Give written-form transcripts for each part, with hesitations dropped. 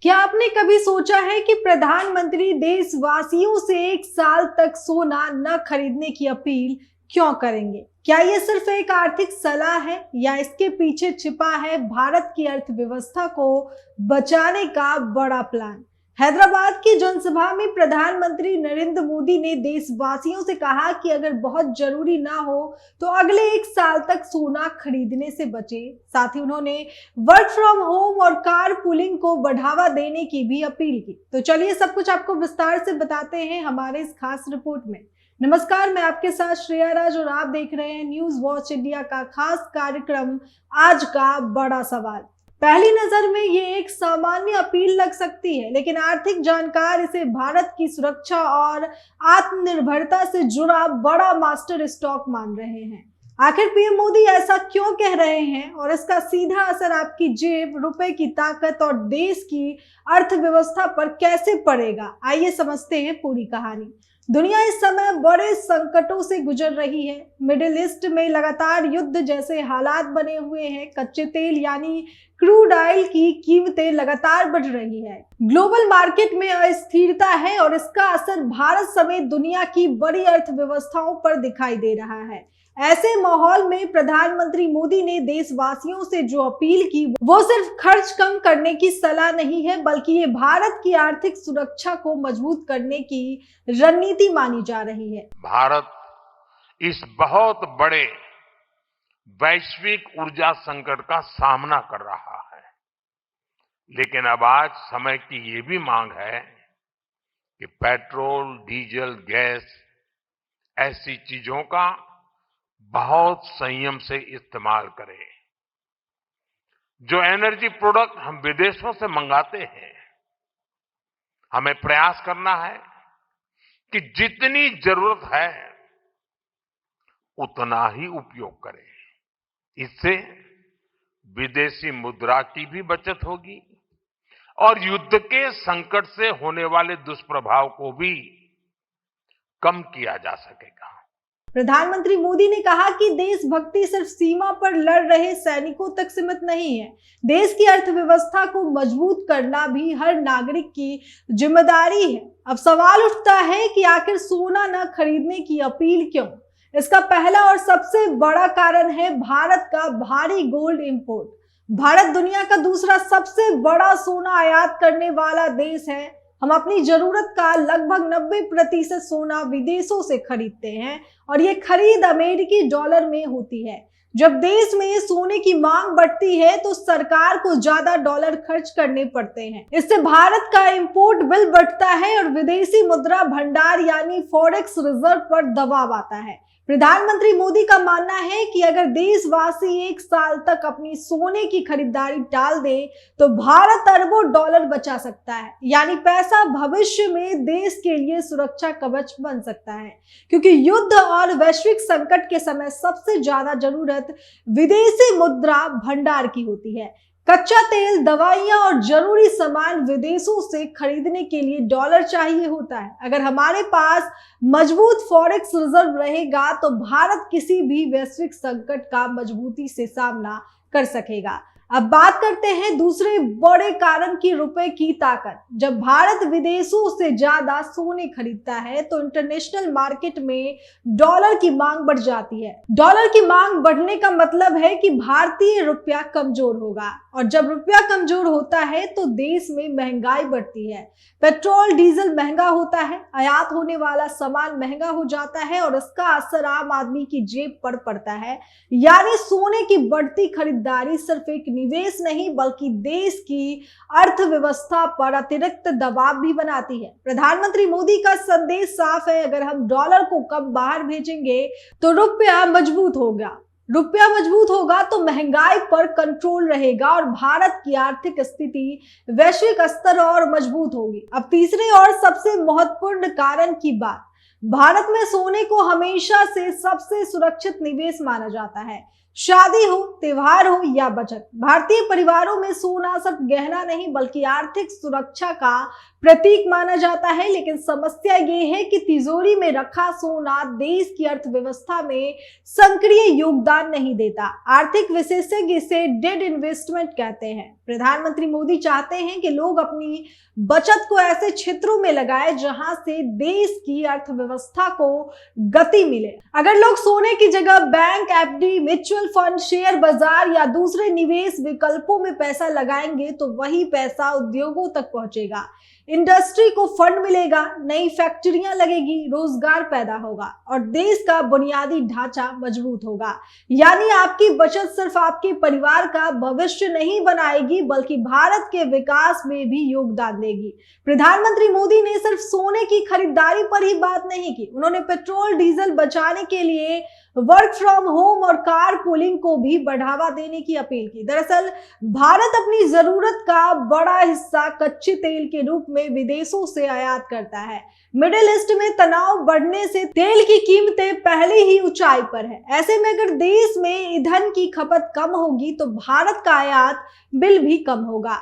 क्या आपने कभी सोचा है कि प्रधानमंत्री देशवासियों से एक साल तक सोना न खरीदने की अपील क्यों करेंगे? क्या ये सिर्फ एक आर्थिक सलाह है या इसके पीछे छिपा है भारत की अर्थव्यवस्था को बचाने का बड़ा प्लान? हैदराबाद की जनसभा में प्रधानमंत्री नरेंद्र मोदी ने देशवासियों से कहा कि अगर बहुत जरूरी ना हो तो अगले एक साल तक सोना खरीदने से बचे। साथ ही उन्होंने वर्क फ्रॉम होम और कार पुलिंग को बढ़ावा देने की भी अपील की। तो चलिए सब कुछ आपको विस्तार से बताते हैं हमारे इस खास रिपोर्ट में। नमस्कार, मैं आपके साथ श्रेया राज और आप देख रहे हैं न्यूज वॉच इंडिया का खास कार्यक्रम आज का बड़ा सवाल। पहली नजर में ये एक सामान्य अपील लग सकती है, लेकिन आर्थिक जानकार इसे भारत की सुरक्षा और आत्मनिर्भरता से जुड़ा बड़ा मास्टर स्ट्रोक मान रहे हैं। आखिर पीएम मोदी ऐसा क्यों कह रहे हैं और इसका सीधा असर आपकी जेब, रुपए की ताकत और देश की अर्थव्यवस्था पर कैसे पड़ेगा? आइए समझते हैं पूरी कहानी। दुनिया इस समय बड़े संकटों से गुजर रही है। मिडिल ईस्ट में लगातार युद्ध जैसे हालात बने हुए हैं। कच्चे तेल यानी क्रूड ऑयल की कीमतें लगातार बढ़ रही है। ग्लोबल मार्केट में अस्थिरता है और इसका असर भारत समेत दुनिया की बड़ी अर्थव्यवस्थाओं पर दिखाई दे रहा है। ऐसे माहौल में प्रधानमंत्री मोदी ने देशवासियों से जो अपील की वो सिर्फ खर्च कम करने की सलाह नहीं है, बल्कि ये भारत की आर्थिक सुरक्षा को मजबूत करने की रणनीति मानी जा रही है। भारत इस बहुत बड़े वैश्विक ऊर्जा संकट का सामना कर रहा है, लेकिन अब आज समय की ये भी मांग है कि पेट्रोल, डीजल, गैस ऐसी चीजों का बहुत संयम से इस्तेमाल करें। जो एनर्जी प्रोडक्ट हम विदेशों से मंगाते हैं, हमें प्रयास करना है कि जितनी जरूरत है उतना ही उपयोग करें। इससे विदेशी मुद्रा की भी बचत होगी और युद्ध के संकट से होने वाले दुष्प्रभाव को भी कम किया जा सकेगा। प्रधानमंत्री मोदी ने कहा कि देशभक्ति सिर्फ सीमा पर लड़ रहे सैनिकों तक सीमित नहीं है। देश की अर्थव्यवस्था को मजबूत करना भी हर नागरिक की जिम्मेदारी है। अब सवाल उठता है कि आखिर सोना न खरीदने की अपील क्यों? इसका पहला और सबसे बड़ा कारण है भारत का भारी गोल्ड इंपोर्ट। भारत दुनिया का दूसरा सबसे बड़ा सोना आयात करने वाला देश है। हम अपनी जरूरत का लगभग 90% सोना विदेशों से खरीदते हैं और ये खरीद अमेरिकी डॉलर में होती है। जब देश में सोने की मांग बढ़ती है तो सरकार को ज्यादा डॉलर खर्च करने पड़ते हैं। इससे भारत का इंपोर्ट बिल बढ़ता है और विदेशी मुद्रा भंडार यानी फॉरेक्स रिजर्व पर दबाव आता है। प्रधानमंत्री मोदी का मानना है कि अगर देशवासी एक साल तक अपनी सोने की खरीदारी टाल दे तो भारत अरबों डॉलर बचा सकता है, यानी पैसा भविष्य में देश के लिए सुरक्षा कवच बन सकता है। क्योंकि युद्ध और वैश्विक संकट के समय सबसे ज्यादा जरूरत विदेशी मुद्रा भंडार की होती है। कच्चा तेल, दवाइयां और जरूरी सामान विदेशों से खरीदने के लिए डॉलर चाहिए होता है। अगर हमारे पास मजबूत फॉरेक्स रिजर्व रहेगा तो भारत किसी भी वैश्विक संकट का मजबूती से सामना कर सकेगा। अब बात करते हैं दूसरे बड़े कारण की, रुपए की ताकत। जब भारत विदेशों से ज्यादा सोने खरीदता है तो इंटरनेशनल मार्केट में डॉलर की मांग बढ़ जाती है। डॉलर की मांग बढ़ने का मतलब है कि भारतीय रुपया कमजोर होगा और जब रुपया कमजोर होता है तो देश में महंगाई बढ़ती है। पेट्रोल, डीजल महंगा होता है, आयात होने वाला सामान महंगा हो जाता है और इसका असर आम आदमी की जेब पर पड़ता है। यानी सोने की बढ़ती खरीदारी सिर्फ एक निवेश नहीं बल्कि देश की अर्थव्यवस्था पर अतिरिक्त दबाव भी बनाती है। प्रधानमंत्री मोदी का संदेश साफ है, अगर हम डॉलर को कम बाहर भेजेंगे तो रुपया मजबूत होगा। रुपया मजबूत होगा तो महंगाई पर कंट्रोल रहेगा और भारत की आर्थिक स्थिति वैश्विक स्तर और मजबूत होगी। अब तीसरे और सबसे महत्वपूर्ण कारण की बात, भारत में सोने को हमेशा से सबसे सुरक्षित निवेश माना जाता है। शादी हो, त्योहार हो या बचत, भारतीय परिवारों में सोना सिर्फ गहना नहीं बल्कि आर्थिक सुरक्षा का प्रतीक माना जाता है। लेकिन समस्या ये है कि तिजोरी में रखा सोना देश की अर्थव्यवस्था में सक्रिय योगदान नहीं देता। आर्थिक विशेषज्ञ इसे डेड इन्वेस्टमेंट कहते हैं। प्रधानमंत्री मोदी चाहते हैं कि लोग अपनी बचत को ऐसे क्षेत्रों में लगाएं जहां से देश की अर्थव्यवस्था को गति मिले। अगर लोग सोने की जगह bank, FD, mutual fund, share बाजार या दूसरे निवेश विकल्पों में पैसा लगाएंगे तो वही पैसा उद्योगों तक पहुंचेगा, इंडस्ट्री को फंड मिलेगा, नई फैक्ट्रियां लगेगी, रोजगार पैदा होगा और देश का बुनियादी ढांचा मजबूत होगा। यानी आपकी बचत सिर्फ आपके परिवार का भविष्य नहीं बनाएगी बल्कि भारत के विकास में भी योगदान देगी। प्रधानमंत्री मोदी ने सिर्फ सोने की खरीदारी पर ही बात नहीं की, उन्होंने पेट्रोल डीजल बचाने के लिए वर्क फ्रॉम होम और कार पूलिंग को भी बढ़ावा देने की अपील की। दरअसल भारत अपनी जरूरत का बड़ा हिस्सा कच्चे तेल के रूप में विदेशों से आयात करता है। मिडिल ईस्ट में तनाव बढ़ने से तेल की कीमतें पहले ही ऊंचाई पर है। ऐसे में अगर देश में ईंधन की खपत कम होगी तो भारत का आयात बिल भी कम होगा।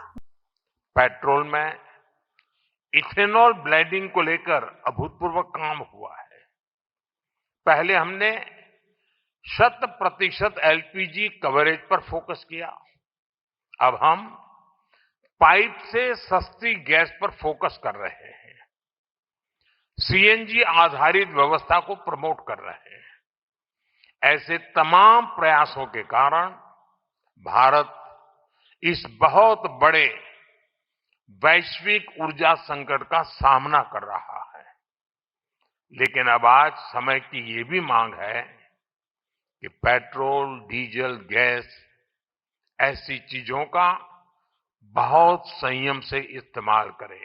पेट्रोल में इथेनॉल ब्लेंडिंग को लेकर अभूतपूर्व काम हुआ है। पहले हमने 100% एलपीजी कवरेज पर फोकस किया, अब हम पाइप से सस्ती गैस पर फोकस कर रहे हैं, सीएनजी आधारित व्यवस्था को प्रमोट कर रहे हैं। ऐसे तमाम प्रयासों के कारण भारत इस बहुत बड़े वैश्विक ऊर्जा संकट का सामना कर रहा है। लेकिन अब आज समय की ये भी मांग है कि पेट्रोल, डीजल, गैस ऐसी चीजों का बहुत संयम से इस्तेमाल करें।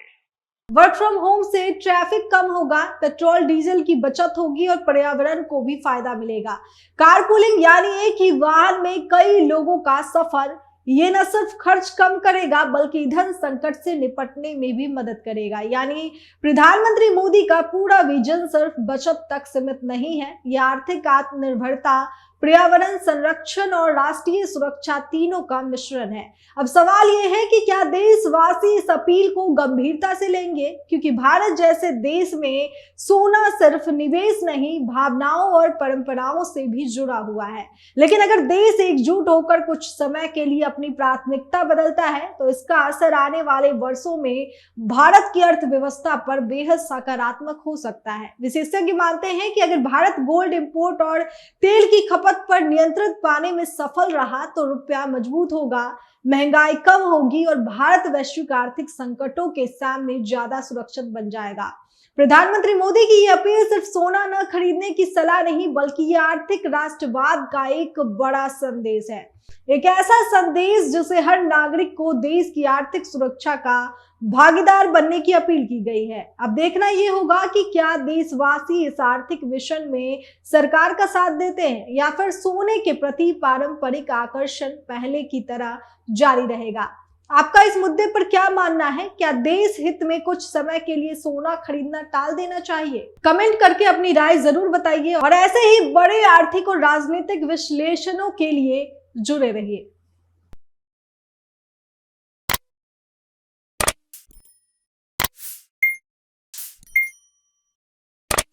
वर्क फ्रॉम होम से ट्रैफिक कम होगा, पेट्रोल डीजल की बचत होगी और पर्यावरण को भी फायदा मिलेगा। कारपूलिंग यानी एक ही वाहन में कई लोगों का सफर, ये न सिर्फ खर्च कम करेगा बल्कि ईंधन संकट से निपटने में भी मदद करेगा। यानी प्रधानमंत्री मोदी का पूरा विजन सिर्फ बचत तक सीमित नहीं है, यह आर्थिक आत्मनिर्भरता, पर्यावरण संरक्षण और राष्ट्रीय सुरक्षा तीनों का मिश्रण है। अब सवाल यह है कि क्या देशवासी इस अपील को गंभीरता से लेंगे, क्योंकि भारत जैसे देश में सोना सिर्फ निवेश नहीं, भावनाओं और परंपराओं से भी जुड़ा हुआ है। लेकिन अगर देश एकजुट होकर कुछ समय के लिए अपनी प्राथमिकता बदलता है तो इसका असर आने वाले वर्षों में भारत की अर्थव्यवस्था पर बेहद सकारात्मक हो सकता है। विशेषज्ञ मानते हैं कि अगर भारत गोल्ड इंपोर्ट और तेल की खपत पर नियंत्रण पाने में सफल रहा तो रुपया मजबूत होगा, महंगाई कम होगी और भारत वैश्विक आर्थिक संकटों के सामने ज्यादा सुरक्षित बन जाएगा। प्रधानमंत्री मोदी की यह अपील सिर्फ सोना न खरीदने की सलाह नहीं बल्कि यह आर्थिक राष्ट्रवाद का एक बड़ा संदेश है, एक ऐसा संदेश जिसे हर नागरिक को देश की आर्थिक सुरक्षा का भागीदार बनने की अपील की गई है। अब देखना यह होगा कि क्या देशवासी इस आर्थिक मिशन में सरकार का साथ देते हैं या फिर सोने के प्रति पारंपरिक आकर्षण पहले की तरह जारी रहेगा। आपका इस मुद्दे पर क्या मानना है? क्या देश हित में कुछ समय के लिए सोना खरीदना टाल देना चाहिए? कमेंट करके अपनी राय जरूर बताइए और ऐसे ही बड़े आर्थिक और राजनीतिक विश्लेषणों के लिए जुड़े रहिए।